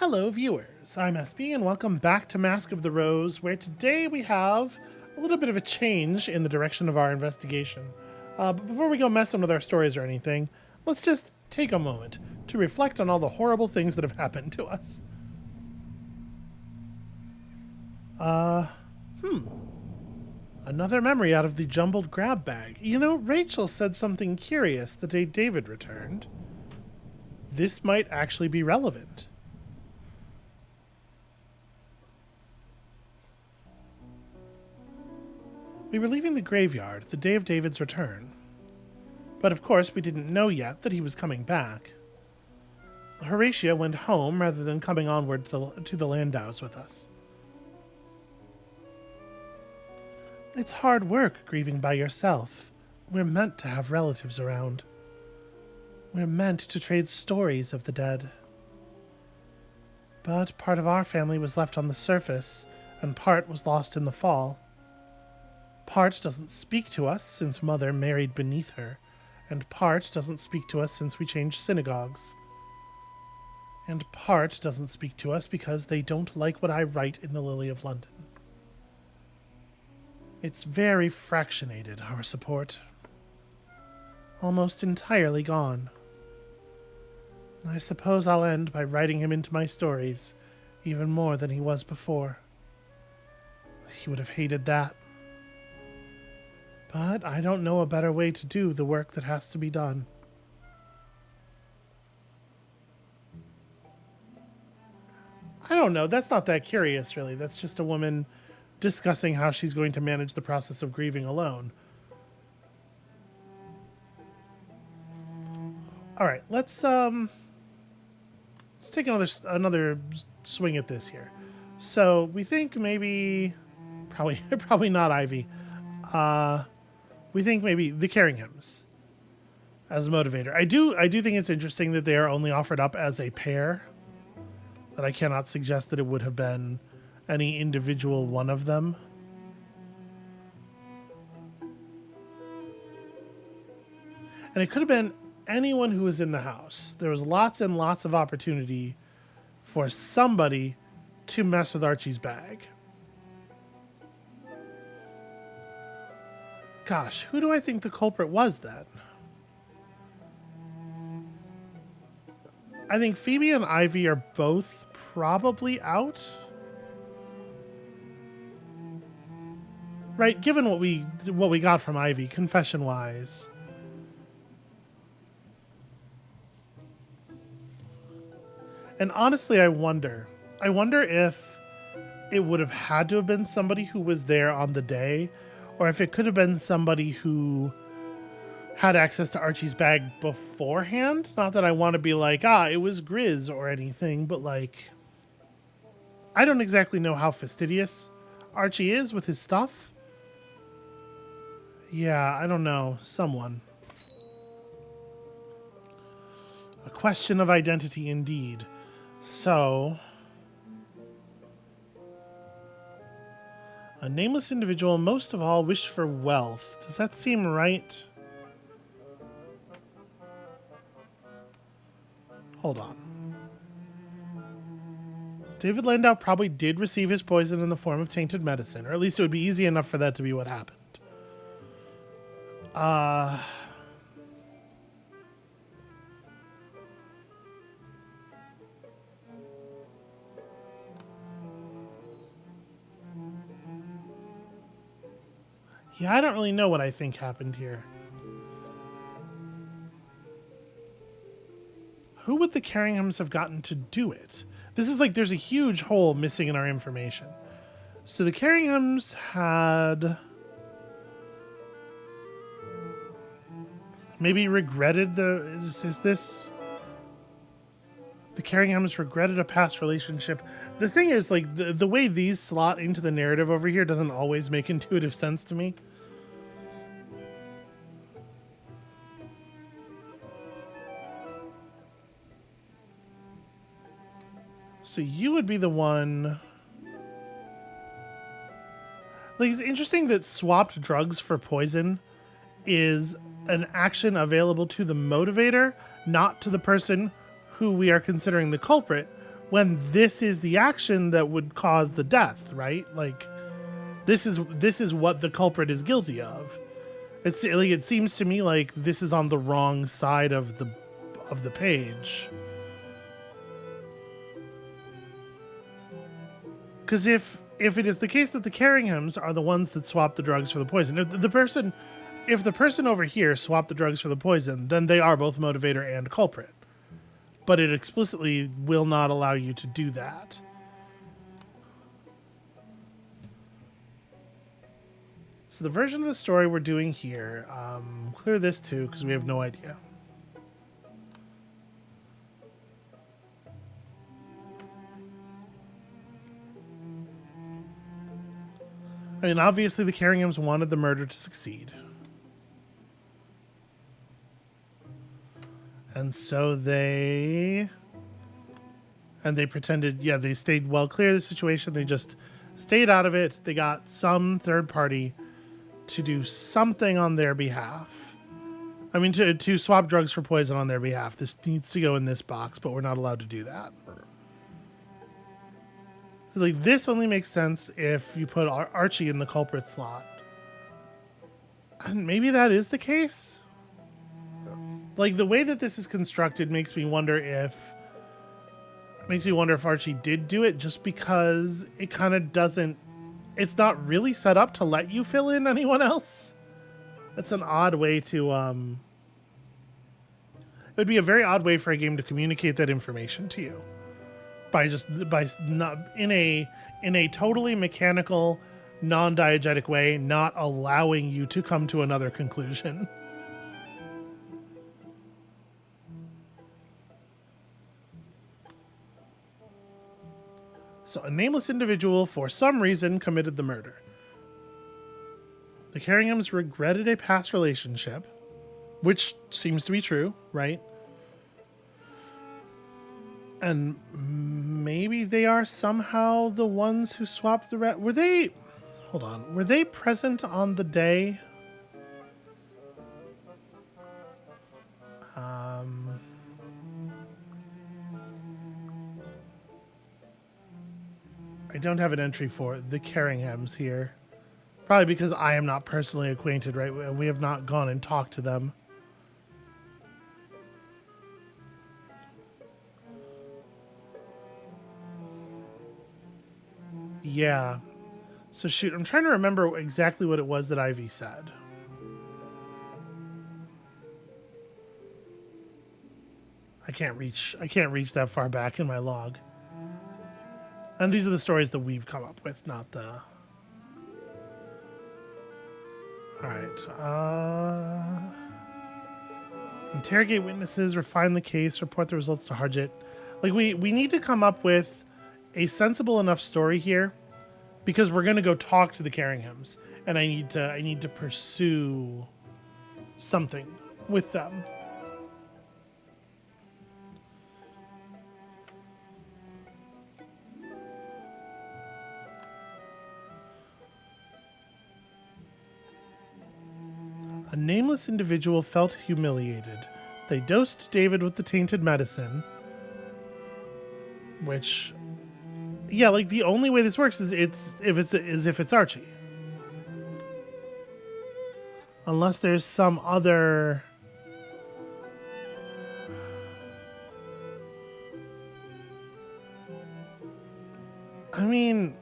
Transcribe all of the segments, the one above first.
Hello, viewers. I'm SB, and welcome back to Mask of the Rose, where today we have a little bit of a change in the direction of our investigation. But before we go messing with our stories or anything, let's just take a moment to reflect on all the horrible things that have happened to us. Another memory out of the jumbled grab bag. You know, Rachel said something curious the day David returned. This might actually be relevant. We were leaving the graveyard the day of David's return. But of course, we didn't know yet that he was coming back. Horatia went home rather than coming onward to the Landaus with us. It's hard work grieving by yourself. We're meant to have relatives around. We're meant to trade stories of the dead. But part of our family was left on the surface, and part was lost in the fall. Part doesn't speak to us since Mother married beneath her, and part doesn't speak to us since we changed synagogues. And part doesn't speak to us because they don't like what I write in the Lily of London. It's very fractionated, our support. Almost entirely gone. I suppose I'll end by writing him into my stories, even more than he was before. He would have hated that. But I don't know a better way to do the work that has to be done. I don't know. That's not that curious, really. That's just a woman discussing how she's going to manage the process of grieving alone. All right, let's take another swing at this here. So we think maybe probably not Ivy. We think maybe the Carringhams as a motivator. I do think it's interesting that they are only offered up as a pair. That I cannot suggest that it would have been any individual one of them. And it could have been anyone who was in the house. There was lots and lots of opportunity for somebody to mess with Archie's bag. Gosh, who do I think the culprit was then? I think Phoebe and Ivy are both probably out. Right, given what we got from Ivy, confession-wise. And honestly, I wonder if it would have had to have been somebody who was there on the day, or if it could have been somebody who had access to Archie's bag beforehand. Not that I want to be like, it was Grizz or anything, but like, I don't exactly know how fastidious Archie is with his stuff. Yeah, I don't know. Someone. A question of identity indeed. So, a nameless individual most of all wished for wealth. Does that seem right? Hold on. David Landau probably did receive his poison in the form of tainted medicine, or at least it would be easy enough for that to be what happened. Yeah, I don't really know what I think happened here. Who would the Carringhams have gotten to do it? This is like there's a huge hole missing in our information. So the Carringhams had maybe regretted is this the Carringhams regretted a past relationship. The thing is, like, the way these slot into the narrative over here doesn't always make intuitive sense to me. So you would be the one. Like, it's interesting that swapped drugs for poison is an action available to the motivator, not to the person who we are considering the culprit, when this is the action that would cause the death, right? Like this is what the culprit is guilty of. It's like, it seems to me like this is on the wrong side of the page. Because if it is the case that the Carringhams are the ones that swap the drugs for the poison, if the person over here swapped the drugs for the poison, then they are both motivator and culprit. But it explicitly will not allow you to do that. So the version of the story we're doing here, clear this too, because we have no idea. I mean, obviously the Carringhams wanted the murder to succeed. And so they pretended, yeah, they stayed well clear of the situation. They just stayed out of it. They got some third party to do something on their behalf. I mean, to swap drugs for poison on their behalf. This needs to go in this box, but we're not allowed to do that. Like, this only makes sense if you put Archie in the culprit slot. And maybe that is the case. Like, the way that this is constructed makes me wonder if Archie did do it, just because it kind of doesn't, it's not really set up to let you fill in anyone else. That's an odd way to, it would be a very odd way for a game to communicate that information to you. By not in a totally mechanical, non-diegetic way, not allowing you to come to another conclusion. So a nameless individual, for some reason, committed the murder. The Carringhams regretted a past relationship, which seems to be true, right? And maybe they are somehow the ones who swapped the were they... Hold on. Were they present on the day? I don't have an entry for the Carringhams here. Probably because I am not personally acquainted, right? We have not gone and talked to them. Yeah. So shoot, I'm trying to remember exactly what it was that Ivy said. I can't reach that far back in my log. And these are the stories that we've come up with, not the... Alright. Interrogate witnesses, refine the case, report the results to Harjit. Like, we need to come up with a sensible enough story here, because we're going to go talk to the Carringhams, and I need to pursue something with them. A nameless individual felt humiliated. They dosed David with the tainted medicine, which, yeah, like the only way this works is if it's Archie, unless there's some other. I mean,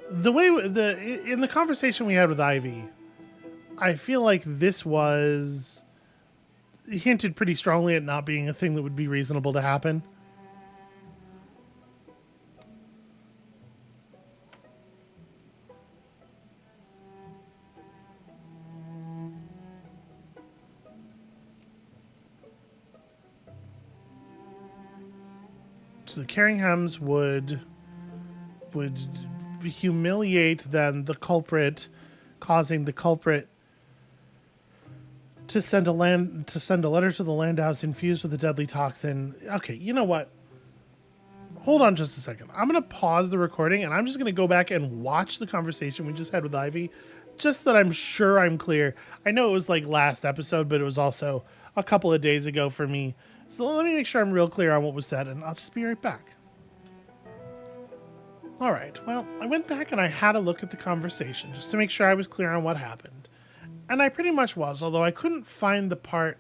the way in the conversation we had with Ivy, I feel like this was hinted pretty strongly at not being a thing that would be reasonable to happen. So the Carringhams would humiliate then the culprit, causing the culprit to send a letter to the Landhaus infused with a deadly toxin. Okay, you know what? Hold on just a second. I'm going to pause the recording, and I'm just going to go back and watch the conversation we just had with Ivy, just that I'm sure I'm clear. I know it was like last episode, but it was also a couple of days ago for me, So let me make sure I'm real clear on what was said, and I'll just be right back. All right, well, I went back and I had a look at the conversation just to make sure I was clear on what happened. And I pretty much was, although I couldn't find the part.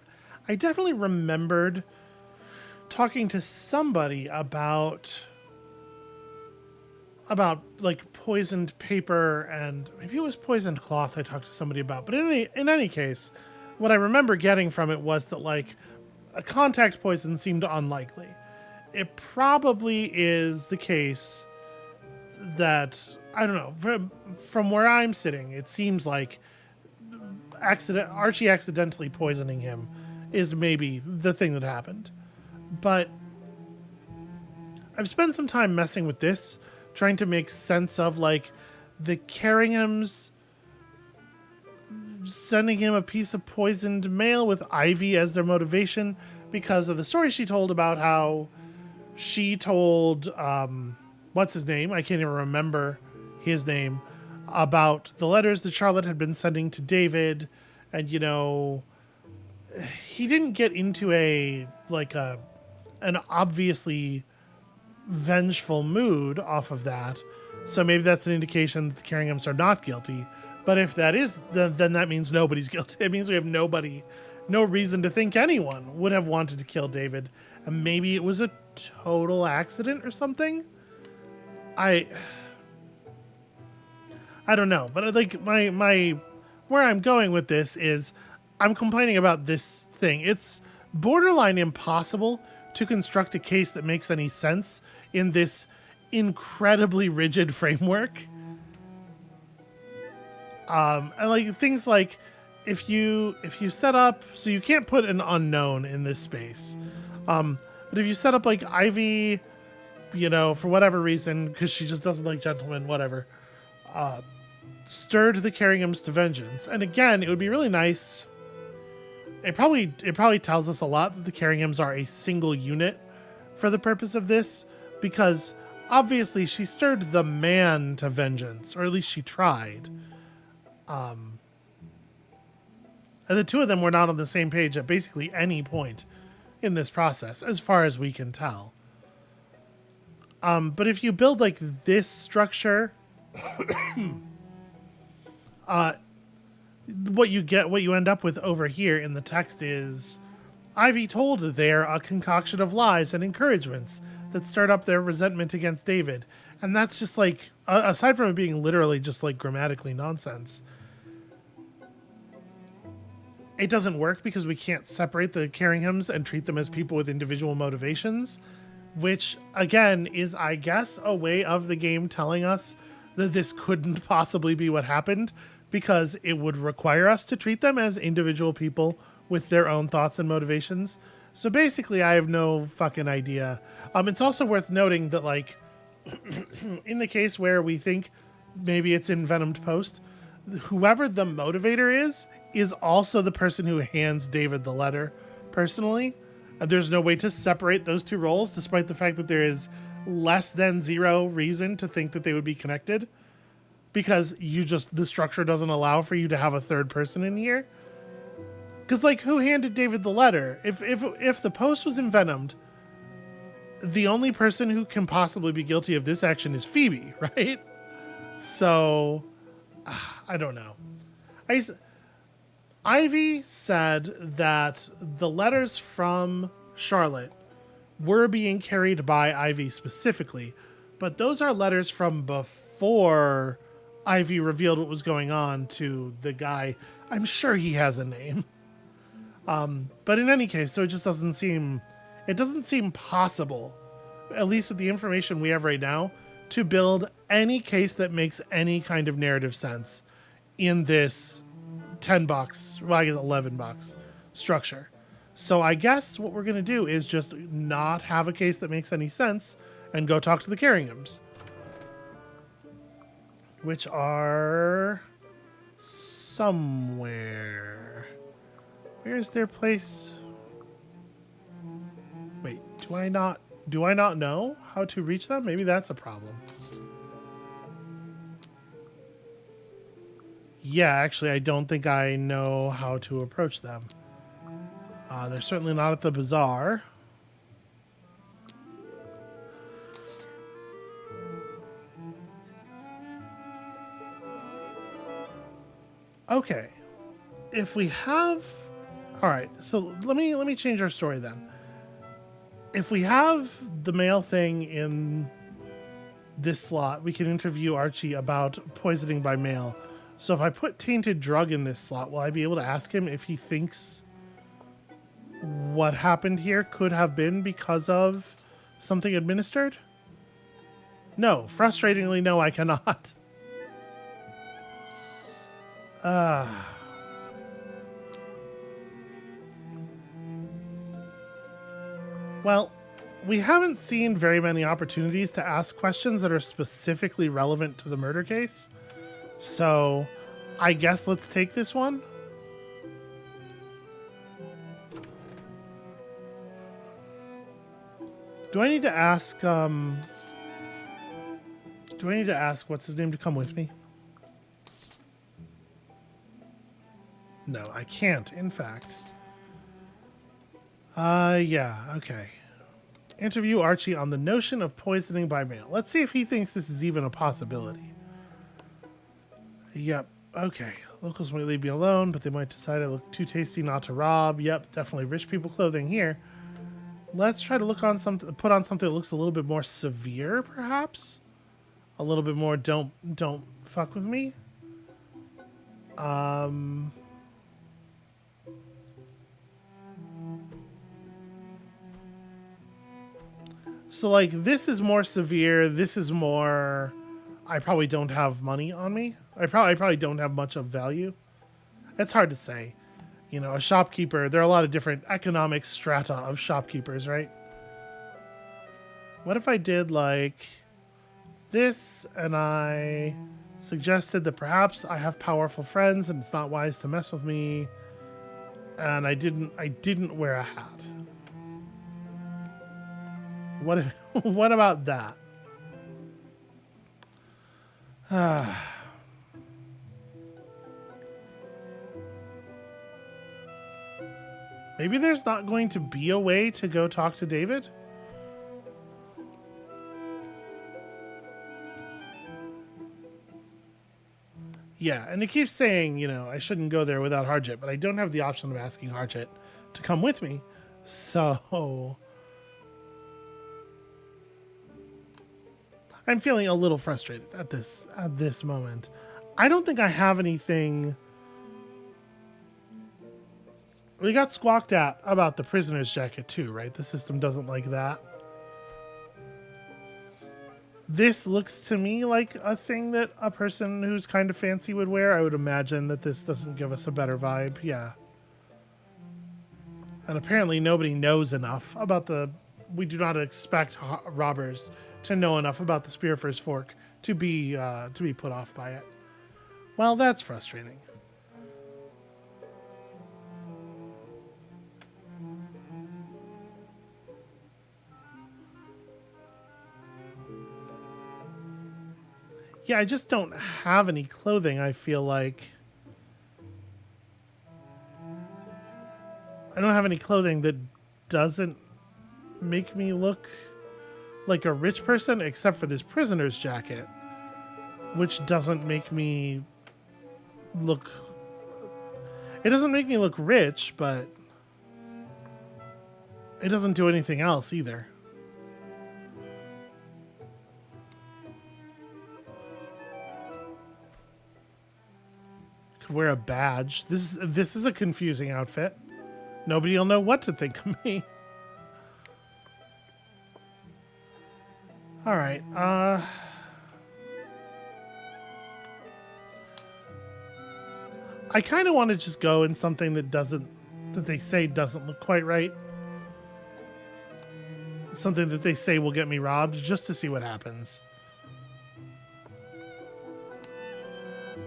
I definitely remembered talking to somebody about like poisoned paper, and maybe it was poisoned cloth I talked to somebody about. But in any case, what I remember getting from it was that like a contact poison seemed unlikely. It probably is the case that, I don't know, from where I'm sitting, it seems like Archie accidentally poisoning him is maybe the thing that happened. But I've spent some time messing with this, trying to make sense of like the Carringhams sending him a piece of poisoned mail with Ivy as their motivation because of the story she told about how she told what's his name? I can't even remember his name, about the letters that Charlotte had been sending to David. And, you know, he didn't get into an obviously vengeful mood off of that. So maybe that's an indication that the Carringhams are not guilty. But if that is, then that means nobody's guilty. It means we have no reason to think anyone would have wanted to kill David. And maybe it was a total accident or something. I don't know, but like my where I'm going with this is I'm complaining about this thing. It's borderline impossible to construct a case that makes any sense in this incredibly rigid framework. And like things like if you set up, so you can't put an unknown in this space. But if you set up like Ivy, you know, for whatever reason, because she just doesn't like gentlemen, whatever, stirred the Carringhams to vengeance. And again, it would be really nice. It probably tells us a lot that the Carringhams are a single unit for the purpose of this, because obviously she stirred the man to vengeance, or at least she tried. And the two of them were not on the same page at basically any point in this process, as far as we can tell. But if you build like this structure, what you end up with over here in the text is Ivy told they're a concoction of lies and encouragements that stirred up their resentment against David. And that's just like, aside from it being literally just like grammatically nonsense, it doesn't work because we can't separate the Carringhams and treat them as people with individual motivations, which again is, I guess, a way of the game telling us that this couldn't possibly be what happened, because it would require us to treat them as individual people with their own thoughts and motivations. So basically, I have no fucking idea. It's also worth noting that, like, in the case where we think maybe it's envenomed post, whoever the motivator is also the person who hands David the letter personally. There's no way to separate those two roles, despite the fact that there is less than zero reason to think that they would be connected, because the structure doesn't allow for you to have a third person in here. Because, like, who handed David the letter? If the post was envenomed, the only person who can possibly be guilty of this action is Phoebe, right? So, I don't know. Ivy said that the letters from Charlotte were being carried by Ivy specifically, but those are letters from before Ivy revealed what was going on to the guy. I'm sure he has a name. But in any case, so it doesn't seem possible, at least with the information we have right now, to build any case that makes any kind of narrative sense in this 10 bucks, well, I guess 11 bucks structure. So I guess what we're going to do is just not have a case that makes any sense and go talk to the Carringhams, which are somewhere. Where's their place? Wait, do I not know how to reach them? Maybe that's a problem. Yeah, actually, I don't think I know how to approach them. They're certainly not at the bazaar. Okay. If we have, all right. So let me change our story then. If we have the mail thing in this slot, we can interview Archie about poisoning by mail. So if I put tainted drug in this slot, will I be able to ask him if he thinks what happened here could have been because of something administered? No. Frustratingly, no, I cannot. Well, we haven't seen very many opportunities to ask questions that are specifically relevant to the murder case. So I guess let's take this one. Do I need to ask, what's his name to come with me? No, I can't, in fact. Yeah, okay. Interview Archie on the notion of poisoning by mail. Let's see if he thinks this is even a possibility. Yep, okay. Locals might leave me alone, but they might decide I look too tasty not to rob. Yep, definitely rich people clothing here. Let's try to put on something that looks a little bit more severe, perhaps. A little bit more don't fuck with me. So like this is more severe. This is more. I probably don't have money on me. I probably don't have much of value. It's hard to say. You know, a shopkeeper, there are a lot of different economic strata of shopkeepers, right? What if I did like this and I suggested that perhaps I have powerful friends and it's not wise to mess with me, and I didn't wear a hat. What about that? Maybe there's not going to be a way to go talk to David? Yeah, and it keeps saying, you know, I shouldn't go there without Harjit, but I don't have the option of asking Harjit to come with me. So I'm feeling a little frustrated at this moment. I don't think I have anything. We got squawked at about the prisoner's jacket too, right? The system doesn't like that. This looks to me like a thing that a person who's kind of fancy would wear. I would imagine that this doesn't give us a better vibe. Yeah. And apparently nobody knows enough about the... We do not expect robbers to know enough about the Spearfir's Fork to be put off by it. Well, that's frustrating. Yeah, I just don't have any clothing, I feel like. I don't have any clothing that doesn't make me look like a rich person, except for this prisoner's jacket, which doesn't make me look... It doesn't make me look rich, but it doesn't do anything else either. Could wear a badge. This is a confusing outfit. Nobody will know what to think of me. All right. I kind of want to just go in something that they say doesn't look quite right. Something that they say will get me robbed, just to see what happens.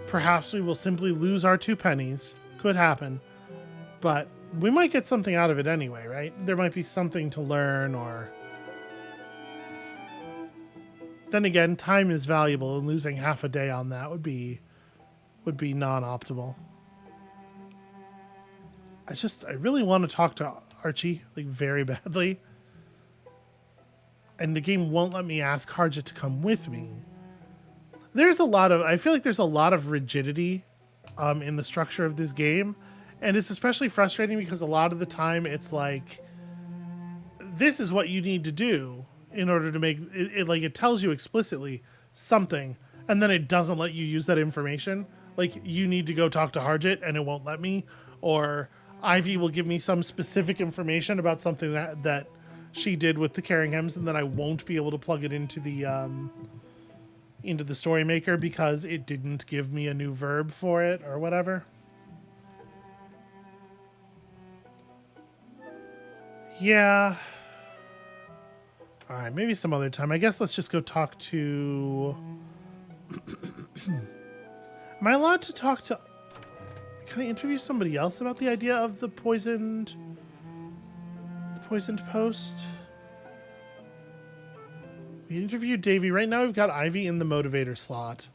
Perhaps we will simply lose our 2 pennies. Could happen. But we might get something out of it anyway, right? There might be something to learn, or... Then again, time is valuable, and losing half a day on that would be non-optimal. I really want to talk to Archie, like, very badly. And the game won't let me ask Harjit to come with me. I feel like there's a lot of rigidity in the structure of this game. And it's especially frustrating because a lot of the time it's like, this is what you need to do in order to make it like it tells you explicitly something, and then it doesn't let you use that information. Like, you need to go talk to Harjit and it won't let me, or Ivy will give me some specific information about something that she did with the Carringhams, and then I won't be able to plug it into the story maker because it didn't give me a new verb for it or whatever. Yeah. All right, maybe some other time. I guess let's just go talk to... Am I allowed to talk to... Can I interview somebody else about the idea of the poisoned post? We interviewed Davey. Right now we've got Ivy in the motivator slot.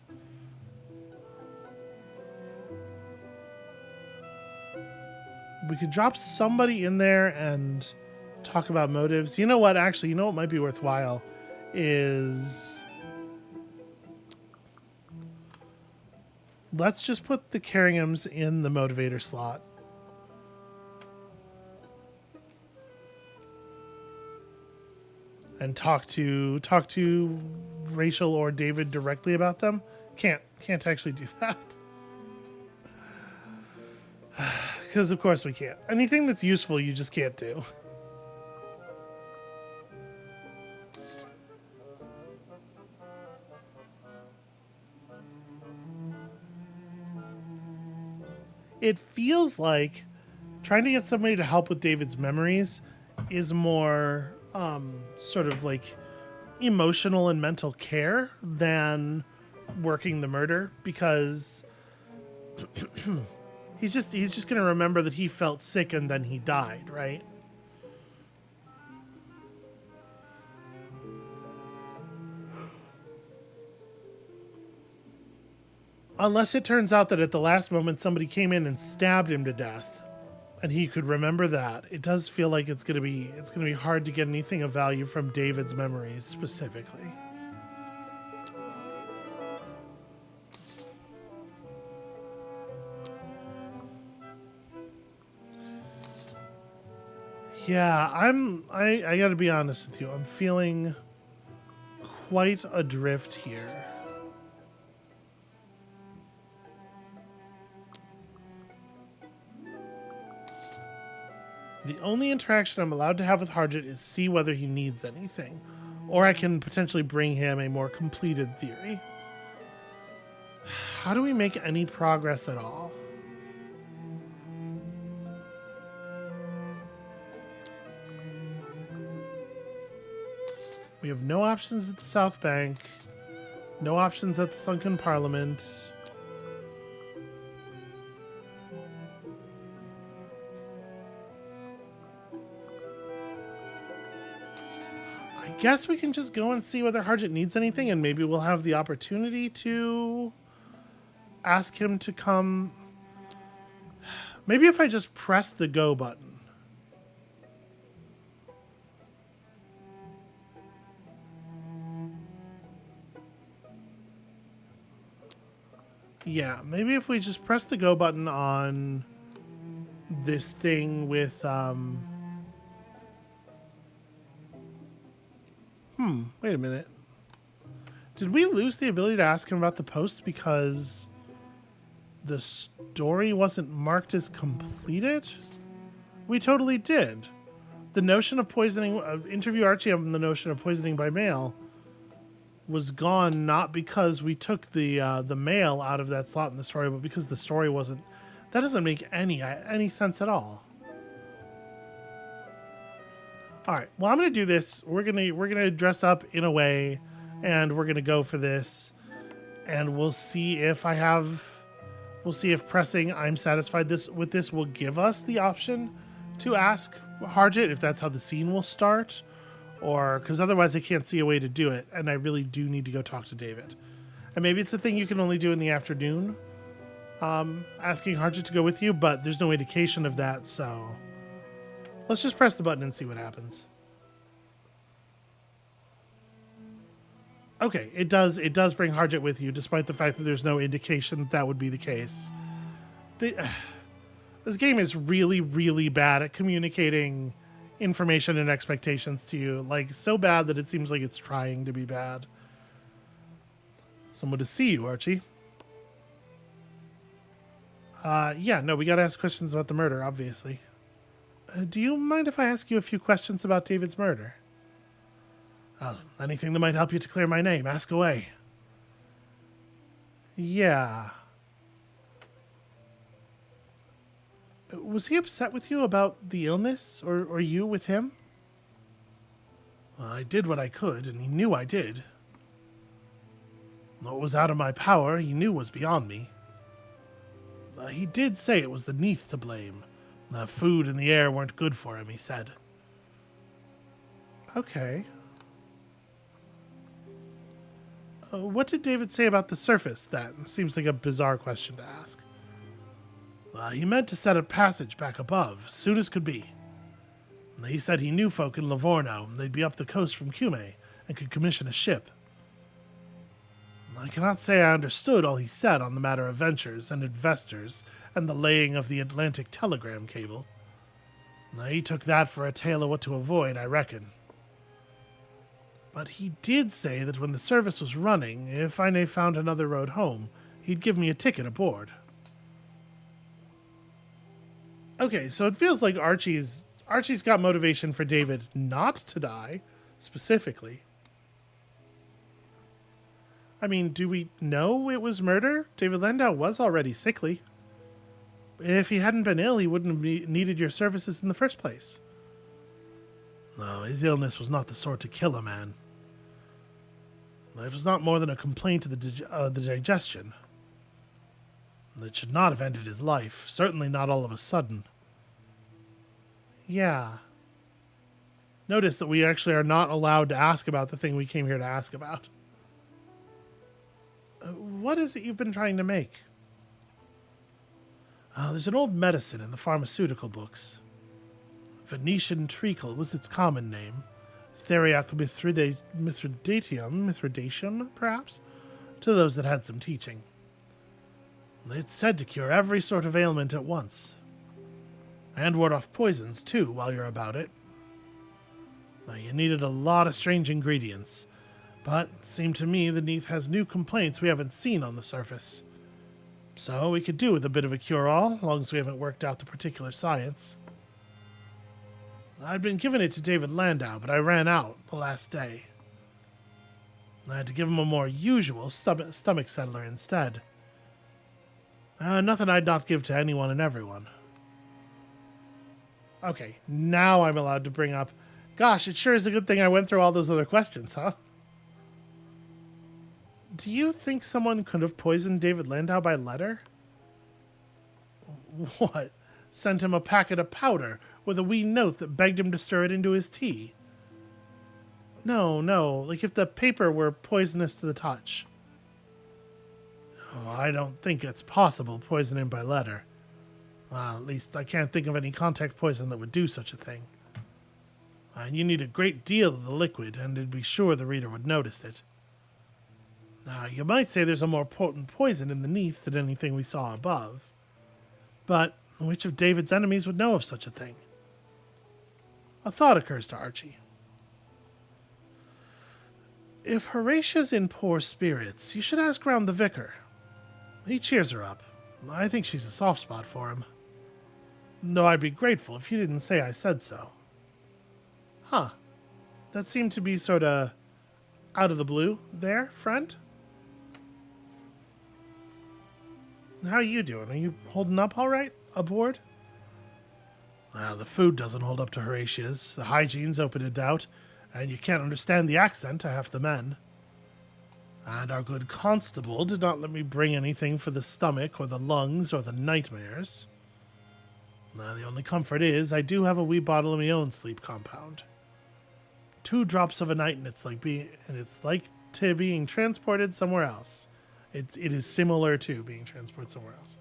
We could drop somebody in there and talk about motives. You know what? Actually, you know what might be worthwhile is... Let's just put the Carringhams in the motivator slot. And talk to Rachel or David directly about them. Can't actually do that. Because of course we can't. Anything that's useful you just can't do. It feels like trying to get somebody to help with David's memories is more sort of like emotional and mental care than working the murder, because he's just going to remember that he felt sick and then he died, right? Unless it turns out that at the last moment somebody came in and stabbed him to death and he could remember that. It does feel like it's going to be hard to get anything of value from David's memories specifically. Yeah, I got to be honest with you. I'm feeling quite adrift here. The only interaction I'm allowed to have with Harjit is see whether he needs anything, or I can potentially bring him a more completed theory. How do we make any progress at all? We have no options at the South Bank, no options at the Sunken Parliament. I guess we can just go and see whether Harjit needs anything, and maybe we'll have the opportunity to ask him to come. Maybe if I just press the go button. Yeah, maybe if we just press the go button on this thing with, wait a minute. Did we lose the ability to ask him about the post because the story wasn't marked as completed? We totally did. The notion of poisoning, interview Archie on the notion of poisoning by mail was gone, not because we took the mail out of that slot in the story, but because the story wasn't. That doesn't make any sense at all. All right, well, I'm gonna do this. We're gonna dress up in a way, and we're gonna go for this, and we'll see if pressing I'm satisfied with this will give us the option to ask Harjit if that's how the scene will start. Or, because otherwise I can't see a way to do it, and I really do need to go talk to David. And maybe it's a thing you can only do in the afternoon, asking Harjit to go with you, but there's no indication of that, so let's just press the button and see what happens. Okay, it does bring Harjit with you, despite the fact that there's no indication that would be the case. This game is really, really bad at communicating information and expectations to you. Like, so bad that it seems like it's trying to be bad. Someone to see you, Archie. Yeah, no, we gotta ask questions about the murder, obviously. Do you mind if I ask you a few questions about David's murder? Anything that might help you to clear my name, ask away. Yeah. Was he upset with you about the illness, or you with him? I did what I could, and he knew I did. What was out of my power, he knew was beyond me. He did say it was the Neath to blame. The food and the air weren't good for him, he said. Okay. What did David say about the surface, then? Seems like a bizarre question to ask. He meant to set a passage back above, as soon as could be. He said he knew folk in Livorno, and they'd be up the coast from Cume, and could commission a ship. I cannot say I understood all he said on the matter of ventures and investors and the laying of the Atlantic telegram cable. He took that for a tale of what to avoid, I reckon. But he did say that when the service was running, if I found another road home, he'd give me a ticket aboard. Okay, so it feels like Archie's got motivation for David not to die, specifically. I mean, do we know it was murder? David Landau was already sickly. If he hadn't been ill, he wouldn't have needed your services in the first place. No, his illness was not the sort to kill a man. It was not more than a complaint of the digestion. It should not have ended his life, certainly not all of a sudden. Yeah. Notice that we actually are not allowed to ask about the thing we came here to ask about. What is it you've been trying to make? There's an old medicine in the pharmaceutical books. Venetian treacle was its common name. Theriac mithridatum, perhaps, to those that had some teaching. It's said to cure every sort of ailment at once. And ward off poisons, too, while you're about it. You needed a lot of strange ingredients, but it seemed to me the Neath has new complaints we haven't seen on the surface. So we could do with a bit of a cure-all, as long as we haven't worked out the particular science. I'd been giving it to David Landau, but I ran out the last day. I had to give him a more usual stomach settler instead. Nothing I'd not give to anyone and everyone. Okay, now I'm allowed to bring up... Gosh, it sure is a good thing I went through all those other questions, huh? Do you think someone could have poisoned David Landau by letter? What? Sent him a packet of powder with a wee note that begged him to stir it into his tea? No, like if the paper were poisonous to the touch. Oh, I don't think it's possible to poison him by letter. Well, at least I can't think of any contact poison that would do such a thing. And you need a great deal of the liquid, and to be sure the reader would notice it. You might say there's a more potent poison in the Neath than anything we saw above. But which of David's enemies would know of such a thing? A thought occurs to Archie. If Horatia's in poor spirits, you should ask round the vicar. He cheers her up. I think she's a soft spot for him. Though I'd be grateful if you didn't say I said so. Huh. That seemed to be sorta out of the blue there, friend? How are you doing? Are you holding up all right aboard? The food doesn't hold up to Horatia's. The hygiene's open to doubt, and you can't understand the accent to half the men. And our good constable did not let me bring anything for the stomach or the lungs or the nightmares. The only comfort is I do have a wee bottle of my own sleep compound. 2 drops of a night, and it's like to being transported somewhere else. It is similar to being transported somewhere else.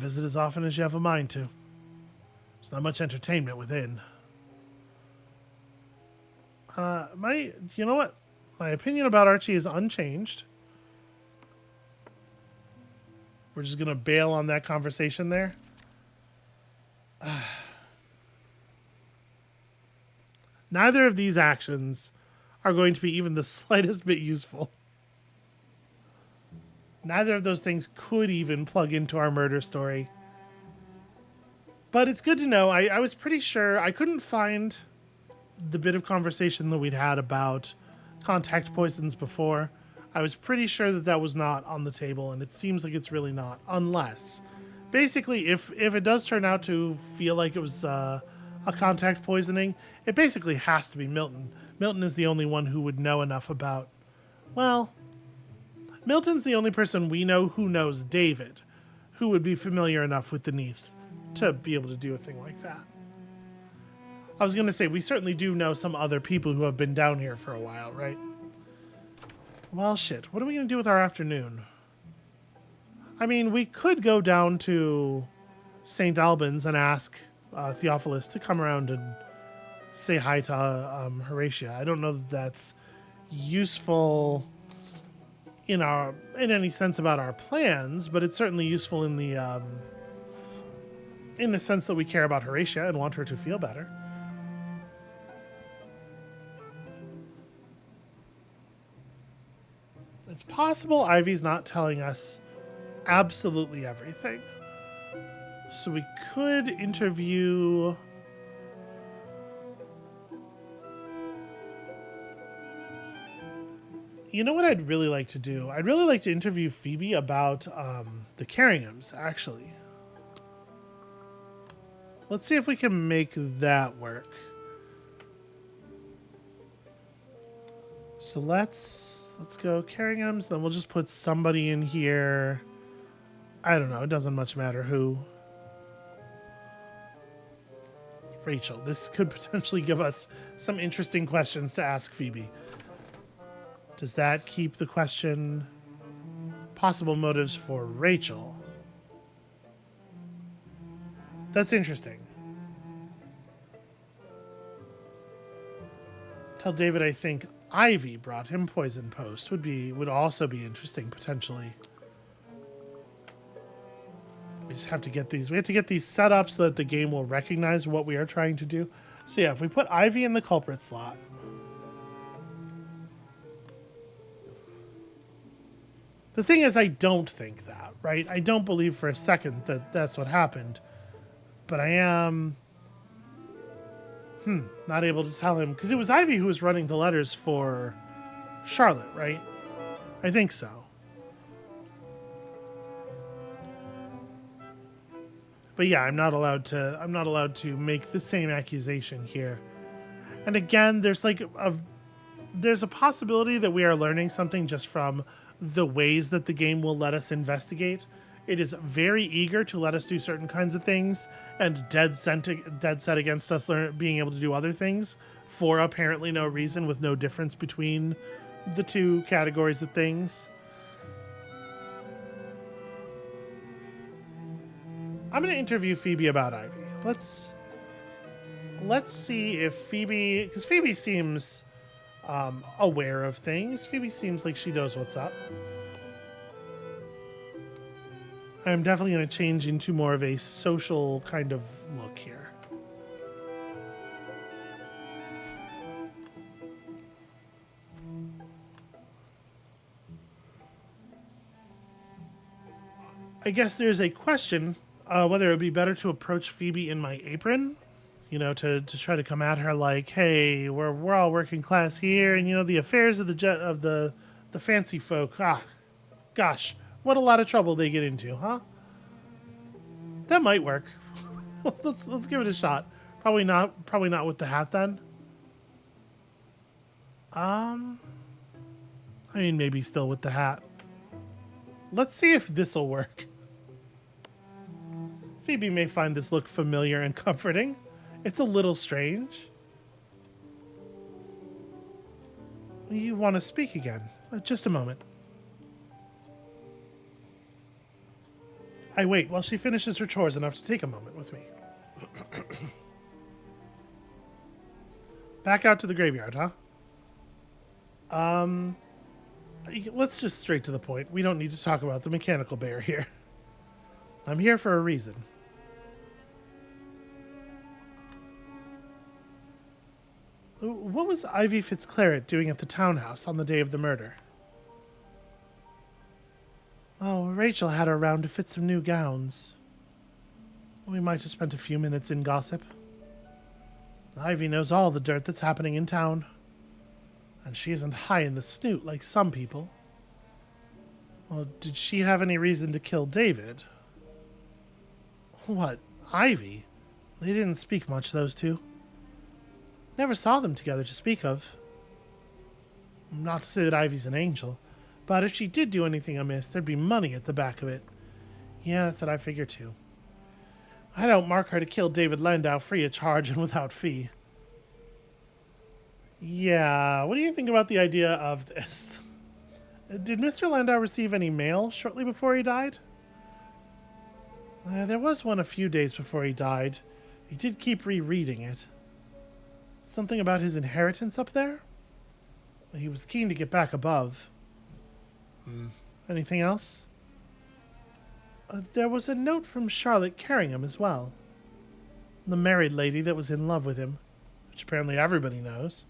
Visit as often as you have a mind to. There's not much entertainment within. You know what? My opinion about Archie is unchanged. We're just going to bail on that conversation there. Neither of these actions are going to be even the slightest bit useful. Neither of those things could even plug into our murder story. But it's good to know. I was pretty sure I couldn't find the bit of conversation that we'd had about contact poisons before. I was pretty sure that that was not on the table, and it seems like it's really not, unless basically if it does turn out to feel like it was a contact poisoning, it basically has to be Milton. Milton is the only one who would know enough about, well, Milton's the only person we know who knows David, who would be familiar enough with the Neath to be able to do a thing like that. I was going to say, we certainly do know some other people who have been down here for a while, right? Well, shit. What are we going to do with our afternoon? I mean, we could go down to St. Albans and ask Theophilus to come around and say hi to Horatia. I don't know that that's useful in any sense about our plans, but it's certainly useful in the sense that we care about Horatia and want her to feel better. It's possible Ivy's not telling us absolutely everything. So we could interview... You know what I'd really like to do? I'd really like to interview Phoebe about the Carringhams, actually. Let's see if we can make that work. So let's go Carringhams, then we'll just put somebody in here. I don't know, it doesn't much matter who. Rachel. This could potentially give us some interesting questions to ask Phoebe. Does that keep the question possible motives for Rachel? That's interesting. Tell David I think Ivy brought him poison post would also be interesting potentially. We just have to get these. We have to get these set up so that the game will recognize what we are trying to do. So yeah, if we put Ivy in the culprit slot. The thing is, I don't think that, right? I don't believe for a second that that's what happened. But I am not able to tell him. Because it was Ivy who was running the letters for Charlotte, right? I think so. But yeah, I'm not allowed to make the same accusation here. And again, there's a possibility that we are learning something just from the ways that the game will let us investigate. It is very eager to let us do certain kinds of things and dead set against us being able to do other things for apparently no reason, with no difference between the two categories of things. I'm going to interview Phoebe about Ivy. Let's see if Phoebe, because Phoebe seems aware of things. Phoebe seems like she knows what's up. I'm definitely going to change into more of a social kind of look here. I guess there's a question whether it would be better to approach Phoebe in my apron, to try to come at her like, hey, we're all working class here, and the affairs of the fancy folk. Gosh, what a lot of trouble they get into, huh? That might work. let's give it a shot. Probably not with the hat then. I mean, maybe still with the hat. Let's see if this'll work. Phoebe may find this look familiar and comforting. It's a little strange. You want to speak again? Just a moment. I wait while she finishes her chores enough to take a moment with me. Back out to the graveyard, huh? Let's just straight to the point. We don't need to talk about the mechanical bear here. I'm here for a reason. What was Ivy Fitzclarret doing at the townhouse on the day of the murder? Oh, Rachel had her around to fit some new gowns. We might have spent a few minutes in gossip. Ivy knows all the dirt that's happening in town. And she isn't high in the snoot like some people. Well, did she have any reason to kill David? What, Ivy? They didn't speak much, those two. Never saw them together to speak of. Not to say that Ivy's an angel, but if she did do anything amiss, there'd be money at the back of it. Yeah, that's what I figure too. I don't mark her to kill David Landau free of charge and without fee. Yeah, what do you think about the idea of this? Did Mr. Landau receive any mail shortly before he died? There was one a few days before he died. He did keep rereading it. Something about his inheritance up there? He was keen to get back above. Anything else? There was a note from Charlotte Carringham as well. The married lady that was in love with him, which apparently everybody knows.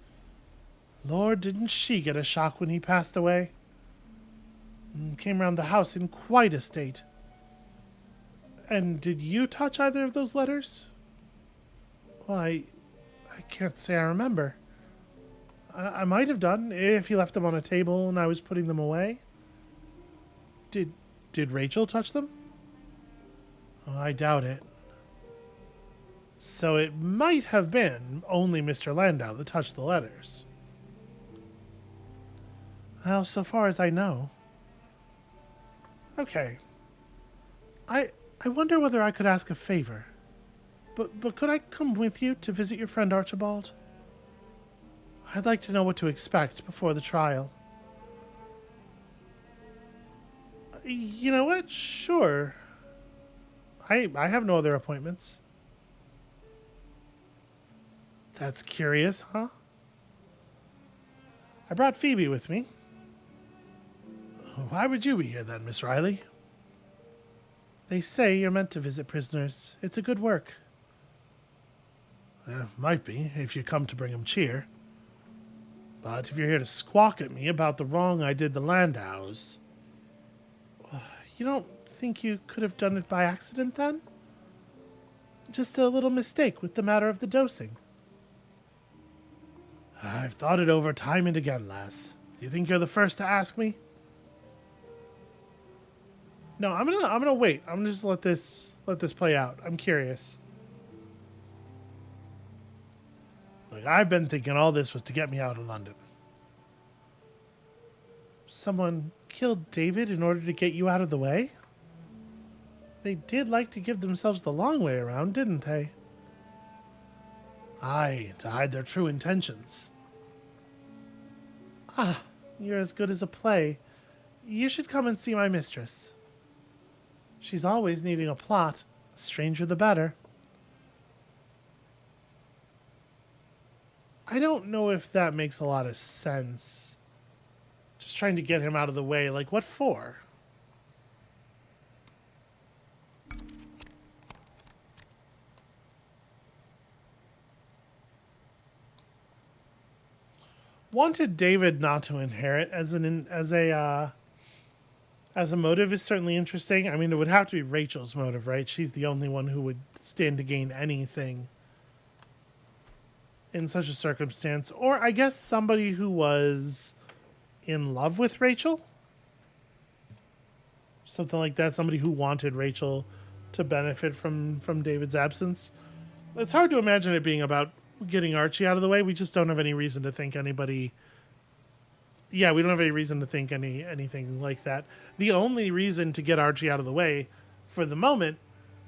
Lord, didn't she get a shock when he passed away? Came round the house in quite a state. And did you touch either of those letters? Well, I can't say I remember. I might have done, if he left them on a table and I was putting them away. Did Rachel touch them? Oh, I doubt it. So it might have been only Mr. Landau that touched the letters. Well, so far as I know. Okay. I wonder whether I could ask a favor. But could I come with you to visit your friend Archibald? I'd like to know what to expect before the trial. You know what? Sure. I have no other appointments. That's curious, huh? I brought Phoebe with me. Why would you be here then, Miss Riley? They say you're meant to visit prisoners. It's a good work. Might be, if you come to bring 'em cheer. But if you're here to squawk at me about the wrong I did the Landaus... You don't think you could have done it by accident, then? Just a little mistake with the matter of the dosing. I've thought it over time and again, lass. You think you're the first to ask me? No, I'm gonna wait. I'm gonna just let this play out. I'm curious. Look, I've been thinking all this was to get me out of London. Someone killed David in order to get you out of the way? They did like to give themselves the long way around, didn't they? Aye, to hide their true intentions. Ah, you're as good as a play. You should come and see my mistress. She's always needing a plot. The stranger the better. I don't know if that makes a lot of sense. Just trying to get him out of the way. Like, what for? Wanted David not to inherit as a motive is certainly interesting. I mean, it would have to be Rachel's motive, right? She's the only one who would stand to gain anything in such a circumstance. Or I guess somebody who was in love with Rachel? Something like that. Somebody who wanted Rachel to benefit from David's absence. It's hard to imagine it being about getting Archie out of the way. We just don't have any reason to think anybody... Yeah, we don't have any reason to think anything like that. The only reason to get Archie out of the way, for the moment,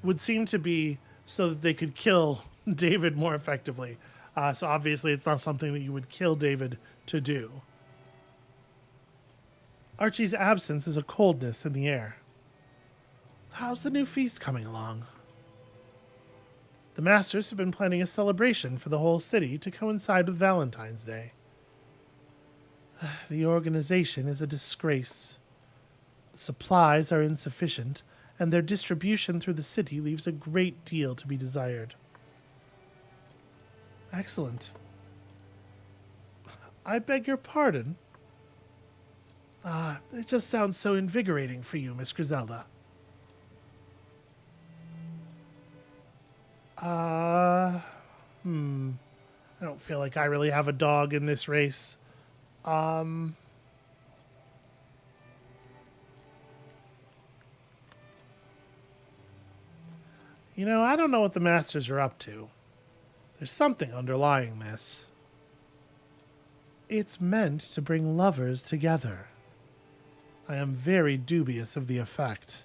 would seem to be so that they could kill David more effectively. So obviously it's not something that you would kill David to do. Archie's absence is a coldness in the air. How's the new feast coming along? The masters have been planning a celebration for the whole city to coincide with Valentine's Day. The organization is a disgrace. The supplies are insufficient, and their distribution through the city leaves a great deal to be desired. Excellent. I beg your pardon? It just sounds so invigorating for you, Miss Griselda. I don't feel like I really have a dog in this race. You know, I don't know what the Masters are up to. There's something underlying this. It's meant to bring lovers together. I am very dubious of the effect.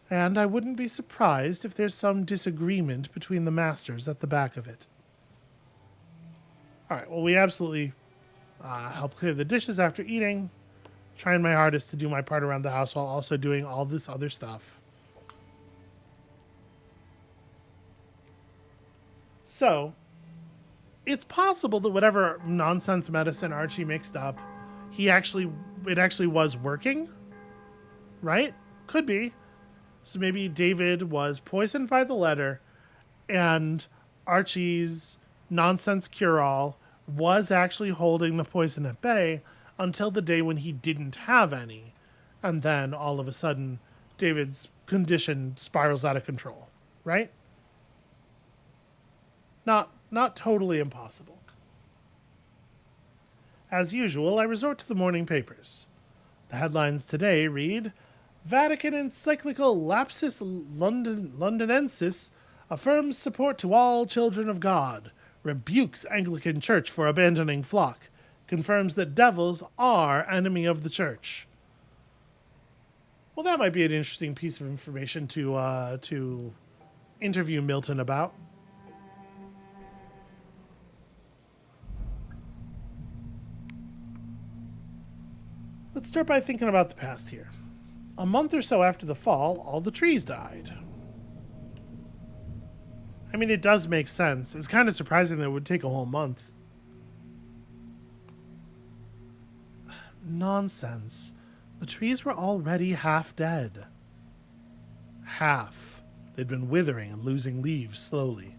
And I wouldn't be surprised if there's some disagreement between the Masters at the back of it. Alright, well, we absolutely help clear the dishes after eating. Trying my hardest to do my part around the house while also doing all this other stuff. So, it's possible that whatever nonsense medicine Archie mixed up, it actually was working, right? Could be. So maybe David was poisoned by the letter, and Archie's nonsense cure-all was actually holding the poison at bay until the day when he didn't have any. And then all of a sudden, David's condition spirals out of control, right? Not totally impossible. As usual, I resort to the morning papers. The headlines today read, Vatican encyclical Lapsus Londinensis affirms support to all children of God, rebukes Anglican Church for abandoning flock, confirms that devils are enemy of the church. Well, that might be an interesting piece of information to interview Milton about. Let's start by thinking about the past here. A month or so after the fall, all the trees died. I mean, it does make sense. It's kind of surprising that it would take a whole month. Nonsense. The trees were already half dead. Half. They'd been withering and losing leaves slowly.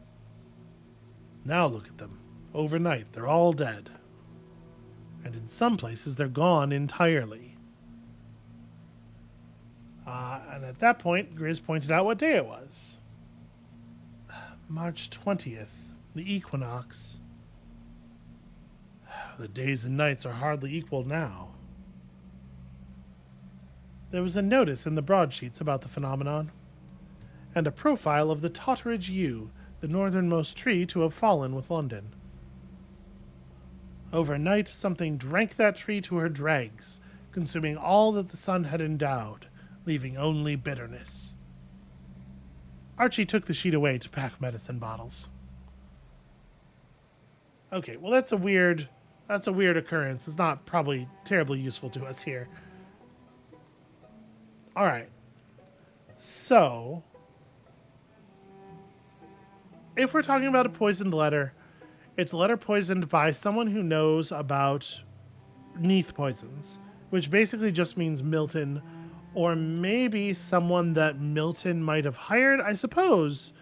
Now look at them. Overnight, they're all dead. And in some places, they're gone entirely. And at that point, Grizz pointed out what day it was. March 20th, the equinox. The days and nights are hardly equal now. There was a notice in the broadsheets about the phenomenon, and a profile of the Totteridge yew, the northernmost tree to have fallen with London. Overnight, something drank that tree to her dregs, consuming all that the sun had endowed, leaving only bitterness. Archie took the sheet away to pack medicine bottles. Okay, well that's a weird occurrence. It's not probably terribly useful to us here. Alright. So, if we're talking about a poisoned letter, it's a letter poisoned by someone who knows about Neath poisons, which basically just means Milton, or maybe someone that Milton might have hired. I suppose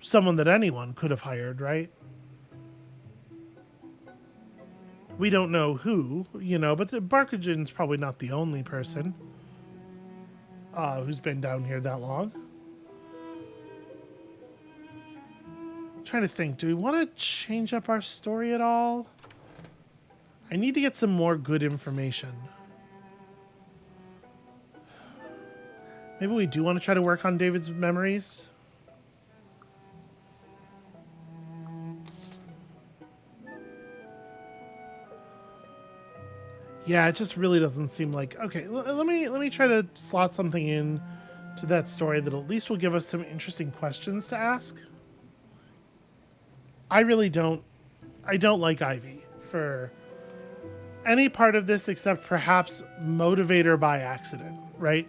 someone that anyone could have hired, right? We don't know who, but the Barkagin's probably not the only person who's been down here that long. Trying to think, do we want to change up our story at all? I need to get some more good information. Maybe we do want to try to work on David's memories. Yeah, it just really doesn't seem like... Okay, let me try to slot something in to that story that at least will give us some interesting questions to ask. I don't like Ivy for any part of this except perhaps motivator by accident, right?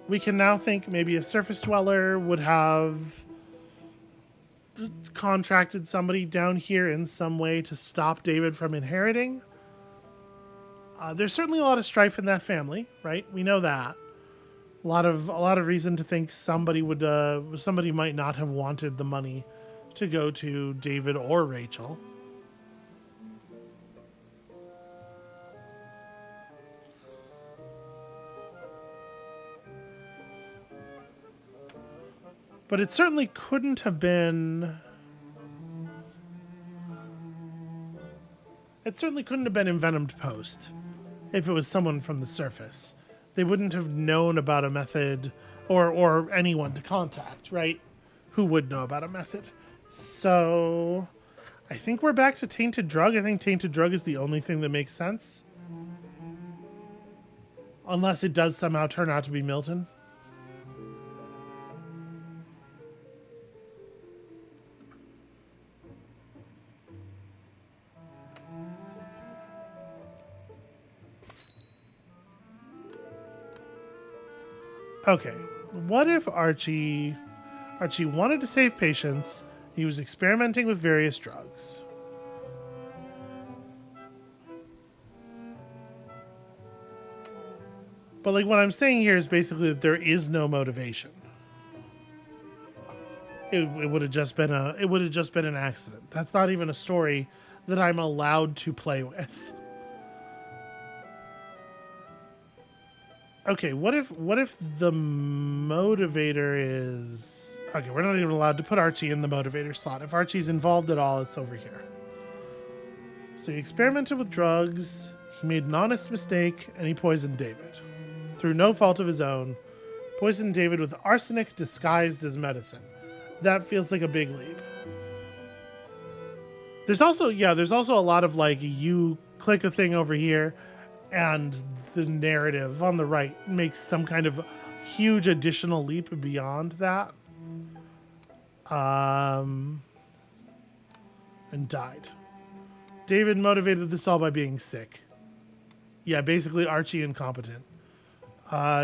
We can now think maybe a surface dweller would have contracted somebody down here in some way to stop David from inheriting. There's certainly a lot of strife in that family, right? We know that. A lot of reason to think somebody might not have wanted the money to go to David or Rachel. But it certainly couldn't have been. It certainly couldn't have been Envenomed Post if it was someone from the surface. They wouldn't have known about a method or anyone to contact, right? Who would know about a method? So I think we're back to Tainted Drug. I think Tainted Drug is the only thing that makes sense. Unless it does somehow turn out to be Milton. Okay, what if Archie wanted to save patients, he was experimenting with various drugs. But like what I'm saying here is basically that there is no motivation. It would have just been an accident. That's not even a story that I'm allowed to play with. Okay, what if the motivator is... Okay, we're not even allowed to put Archie in the motivator slot. If Archie's involved at all, it's over here. So he experimented with drugs, he made an honest mistake, and he poisoned David. Through no fault of his own, poisoned David with arsenic disguised as medicine. That feels like a big leap. There's also a lot of like, you click a thing over here, and the narrative on the right makes some kind of huge additional leap beyond that. And died. David motivated this all by being sick. Yeah, basically Archie incompetent.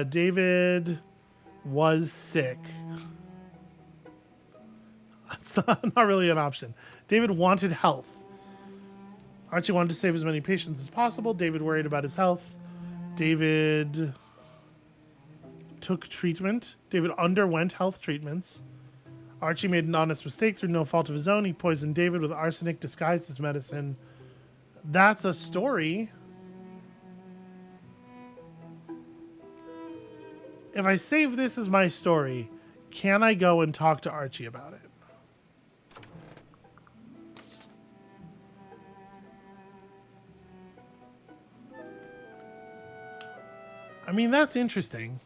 David was sick. That's not really an option. David wanted health. Archie wanted to save as many patients as possible. David worried about his health. David took treatment. David underwent health treatments. Archie made an honest mistake through no fault of his own. He poisoned David with arsenic disguised as medicine. That's a story. If I save this as my story, can I go and talk to Archie about it? I mean, that's interesting.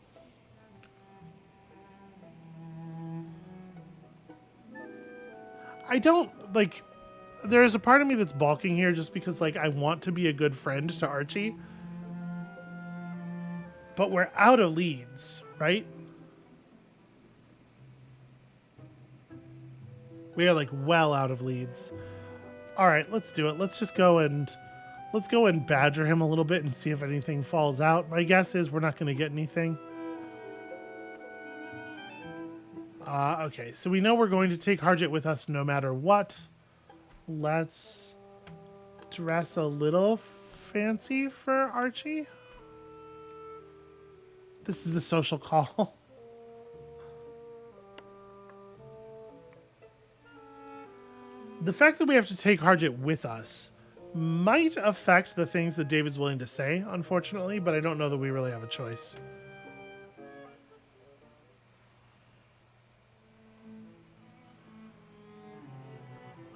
I don't, like, there is a part of me that's balking here just because, like, I want to be a good friend to Archie. But we're out of leads, right? We are, like, well out of leads. All right, let's do it. Let's go and badger him a little bit and see if anything falls out. My guess is we're not going to get anything. Okay, so we know we're going to take Harjit with us no matter what. Let's dress a little fancy for Archie. This is a social call. The fact that we have to take Harjit with us might affect the things that David's willing to say, unfortunately, but I don't know that we really have a choice.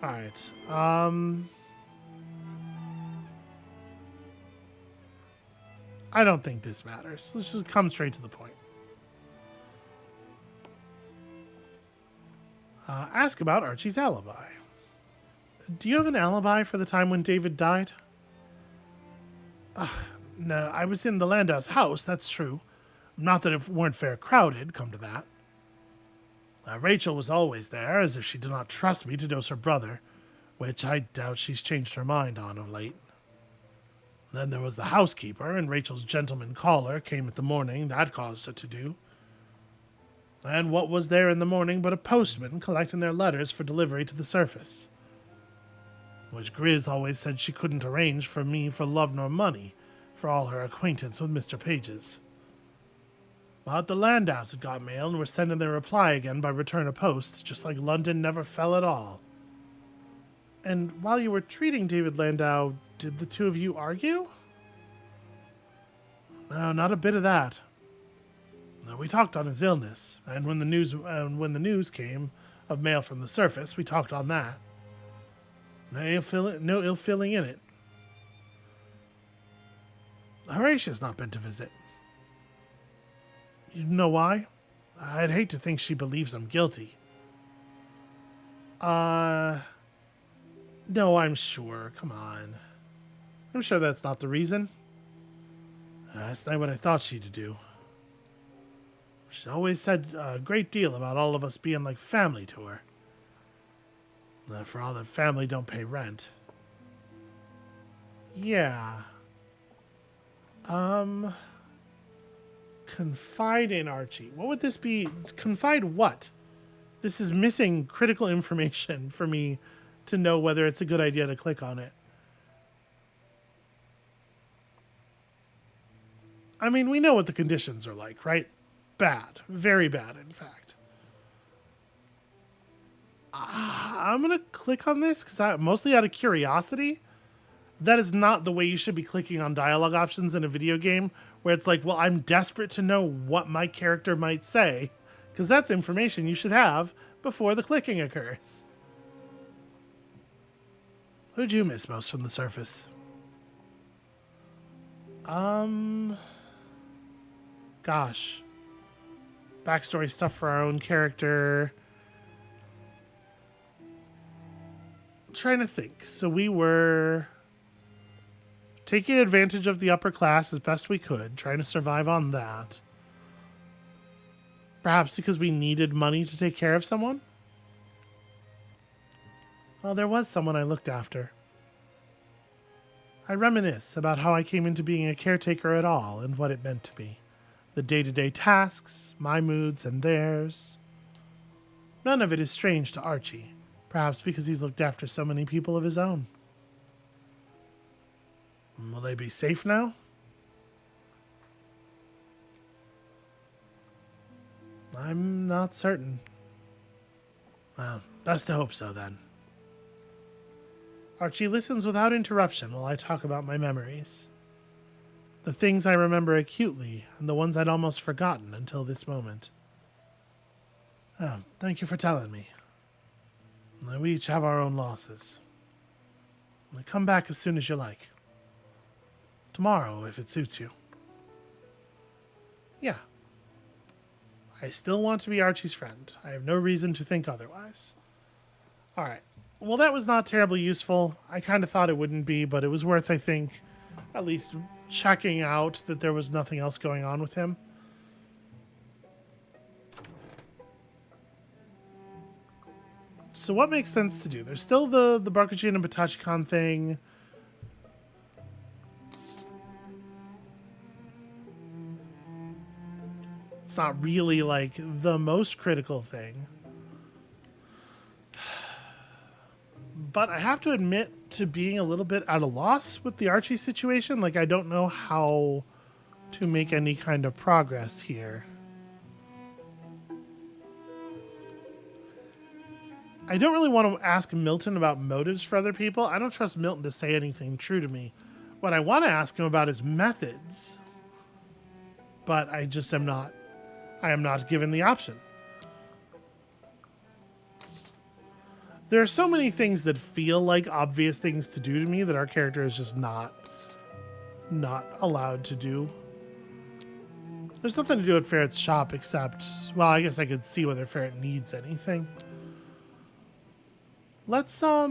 All right. I don't think this matters. Let's just come straight to the point. Ask about Archie's alibi. Do you have an alibi for the time when David died? No, I was in the Landau's house, that's true. Not that it weren't fair crowded, come to that. Rachel was always there, as if she did not trust me to dose her brother, which I doubt she's changed her mind on of late. Then there was the housekeeper, and Rachel's gentleman caller came at the morning. That caused a to-do. And what was there in the morning but a postman collecting their letters for delivery to the surface? Which Grizz always said she couldn't arrange for me for love nor money, for all her acquaintance with Mr. Page's. But the Landows had got mail and were sending their reply again by return of post, just like London never fell at all. And while you were treating David Landau, did the two of you argue? No, not a bit of that. No, we talked on his illness, and when the news came of mail from the surface, we talked on that. No ill feeling in it. Horatia's not been to visit. You know why? I'd hate to think she believes I'm guilty. No, I'm sure. Come on. I'm sure that's not the reason. That's not what I thought she'd do. She always said a great deal about all of us being like family to her. For all that family don't pay rent. Yeah. Confide in Archie. What would this be? Confide what? This is missing critical information for me to know whether it's a good idea to click on it. I mean, we know what the conditions are like, right? Bad. Very bad, in fact. I'm going to click on this because mostly out of curiosity. That is not the way you should be clicking on dialogue options in a video game, where it's like, well, I'm desperate to know what my character might say, because that's information you should have before the clicking occurs. Who'd you miss most from the surface? Gosh. Backstory stuff for our own character. I'm trying to think. So we were taking advantage of the upper class as best we could, trying to survive on that. Perhaps because we needed money to take care of someone? Well, there was someone I looked after. I reminisce about how I came into being a caretaker at all and what it meant to me. The day-to-day tasks, my moods and theirs. None of it is strange to Archie, perhaps because he's looked after so many people of his own. Will they be safe now? I'm not certain. Well, best to hope so then. Archie listens without interruption while I talk about my memories. The things I remember acutely and the ones I'd almost forgotten until this moment. Oh, thank you for telling me. We each have our own losses. Come back as soon as you like. Tomorrow, if it suits you. Yeah. I still want to be Archie's friend. I have no reason to think otherwise. Alright. Well, that was not terribly useful. I kind of thought it wouldn't be, but it was worth, I think, at least checking out that there was nothing else going on with him. So what makes sense to do? There's still the Bakuchin and Batachikon thing. It's not really, like, the most critical thing. But I have to admit to being a little bit at a loss with the Archie situation. Like, I don't know how to make any kind of progress here. I don't really want to ask Milton about motives for other people. I don't trust Milton to say anything true to me. What I want to ask him about is methods. But I just am not. I am not given the option. There are so many things that feel like obvious things to do to me that our character is just not allowed to do. There's nothing to do at Ferret's shop except, well, I guess I could see whether Ferret needs anything. Let's, I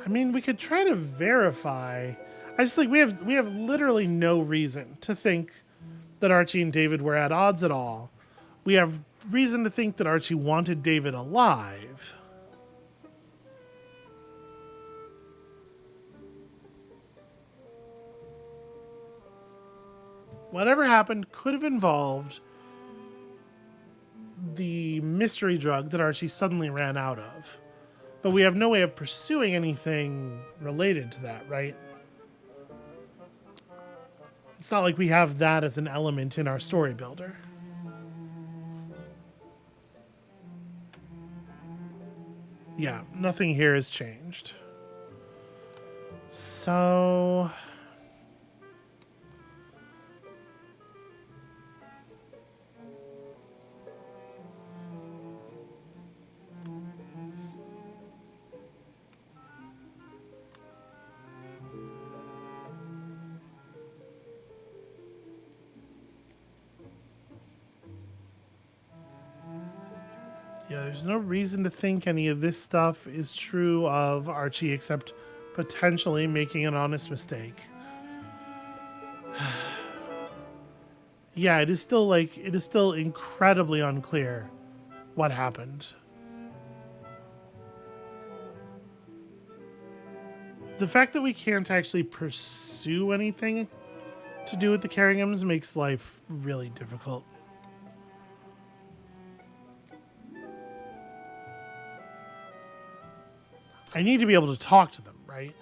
mean, we could try to verify. I just think we have literally no reason to think that Archie and David were at odds at all. We have reason to think that Archie wanted David alive. Whatever happened could have involved the mystery drug that Archie suddenly ran out of. But we have no way of pursuing anything related to that, right? It's not like we have that as an element in our story builder. Yeah, nothing here has changed. So... yeah, there's no reason to think any of this stuff is true of Archie except potentially making an honest mistake. Yeah, it is still incredibly unclear what happened. The fact that we can't actually pursue anything to do with the Carringhams makes life really difficult. I need to be able to talk to them, right?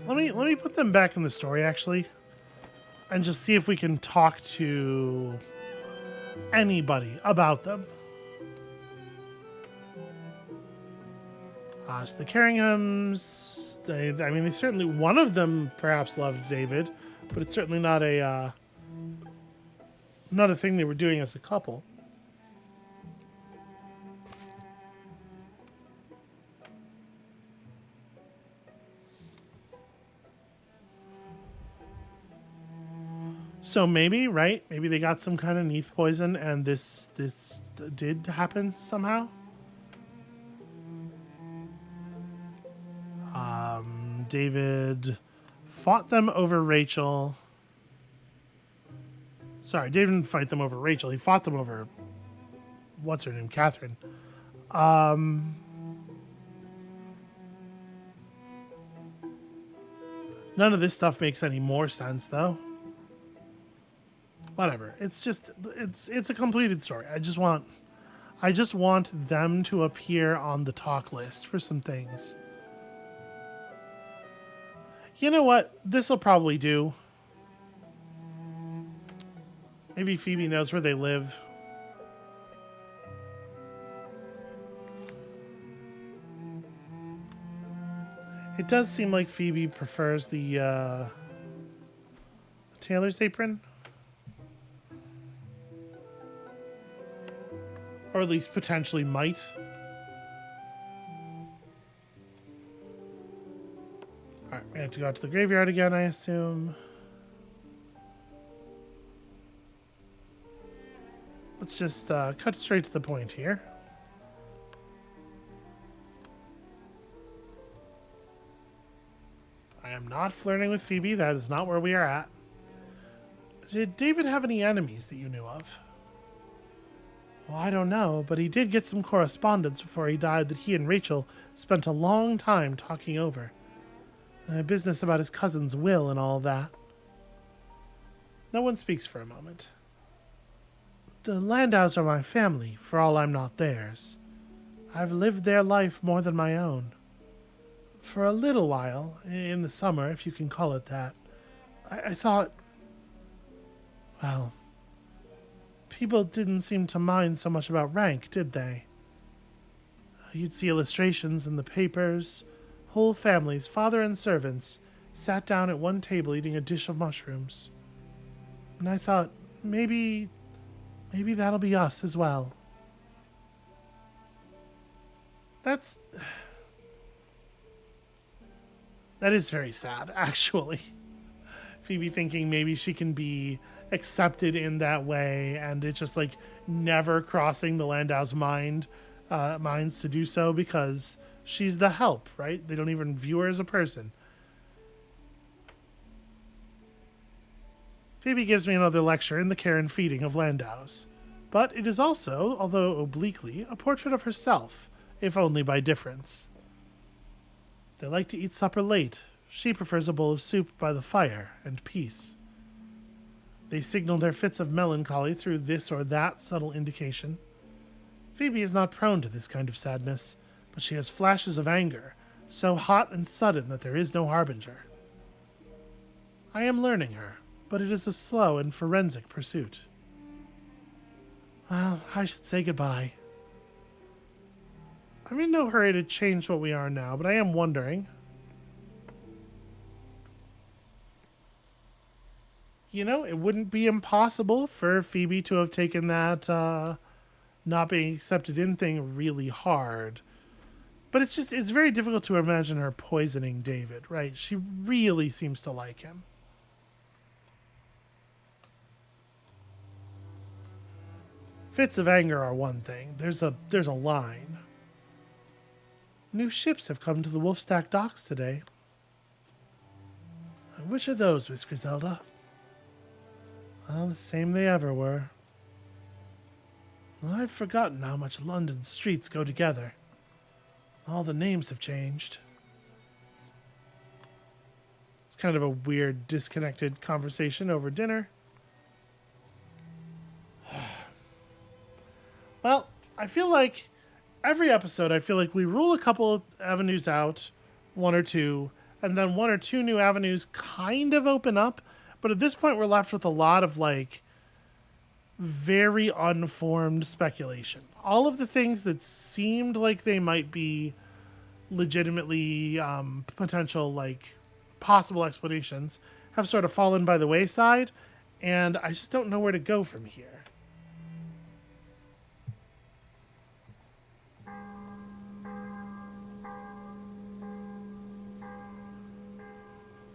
Let me put them back in the story, actually, and just see if we can talk to anybody about them. So the Carringhams, they certainly, one of them perhaps loved David, but it's certainly not a thing they were doing as a couple. So maybe, right? Maybe they got some kind of neath poison, and this did happen somehow. David fought them over Rachel. Sorry, David didn't fight them over Rachel. He fought them over what's her name, Catherine. None of this stuff makes any more sense, though. Whatever. It's a completed story. I just want them to appear on the talk list for some things. You know what? This'll probably do. Maybe Phoebe knows where they live. It does seem like Phoebe prefers the tailor's apron. Or at least potentially might. Alright, we have to go out to the graveyard again, I assume. Let's just cut straight to the point here. I am not flirting with Phoebe. That is not where we are at. Did David have any enemies that you knew of? Well, I don't know, but he did get some correspondence before he died that he and Rachel spent a long time talking over. Business about his cousin's will and all that. No one speaks for a moment. The Landaus are my family, for all I'm not theirs. I've lived their life more than my own. For a little while, in the summer, if you can call it that, I thought, well, people didn't seem to mind so much about rank, did they? You'd see illustrations in the papers. Whole families, father and servants, sat down at one table eating a dish of mushrooms. And I thought, maybe that'll be us as well. That is very sad, actually. Phoebe thinking maybe she can be accepted in that way, and it's just like never crossing the Landau's minds to do so because she's the help, right? They don't even view her as a person. Phoebe gives me another lecture in the care and feeding of Landau's. But it is also, although obliquely, a portrait of herself, if only by difference. They like to eat supper late. She prefers a bowl of soup by the fire and peace. They signal their fits of melancholy through this or that subtle indication. Phoebe is not prone to this kind of sadness, but she has flashes of anger, so hot and sudden that there is no harbinger. I am learning her, but it is a slow and forensic pursuit. Well, I should say goodbye. I'm in no hurry to change what we are now, but I am wondering. You know, it wouldn't be impossible for Phoebe to have taken that not being accepted in thing really hard. But it's very difficult to imagine her poisoning David, right? She really seems to like him. Fits of anger are one thing. There's a line. New ships have come to the Wolfstack docks today. And which are those, Miss Griselda? Well, the same they ever were. Well, I've forgotten how much London's streets go together. All the names have changed. It's kind of a weird, disconnected conversation over dinner. Well, I feel like every episode, we rule a couple of avenues out, one or two, and then one or two new avenues kind of open up. But at this point, we're left with a lot of, very unformed speculation. All of the things that seemed like they might be legitimately potential, possible explanations have sort of fallen by the wayside, and I just don't know where to go from here.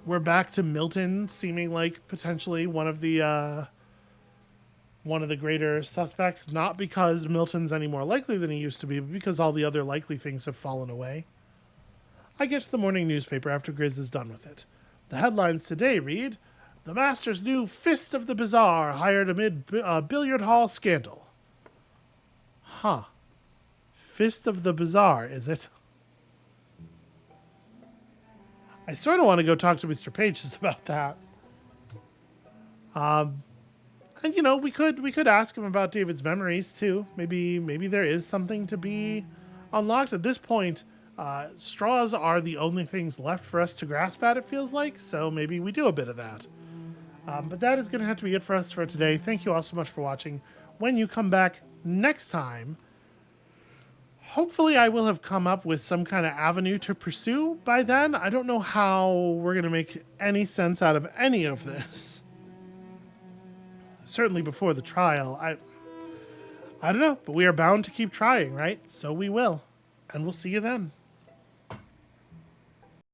We're back to Milton seeming like potentially one of the greater suspects, not because Milton's any more likely than he used to be, but because all the other likely things have fallen away. I get to the morning newspaper after Grizz is done with it. The headlines today read, "The Master's new Fist of the Bazaar hired amid billiard hall scandal." Huh. Fist of the Bazaar, is it? I sort of want to go talk to Mr. Pages about that. And we could ask him about David's memories too. Maybe there is something to be unlocked at this point. Straws are the only things left for us to grasp at, it feels like. So maybe we do a bit of that. But that is going to have to be it for us for today. Thank you all so much for watching. When you come back next time, hopefully I will have come up with some kind of avenue to pursue by then. I don't know how we're going to make any sense out of any of this. Certainly before the trial. I don't know, but we are bound to keep trying, right? So we will. And we'll see you then.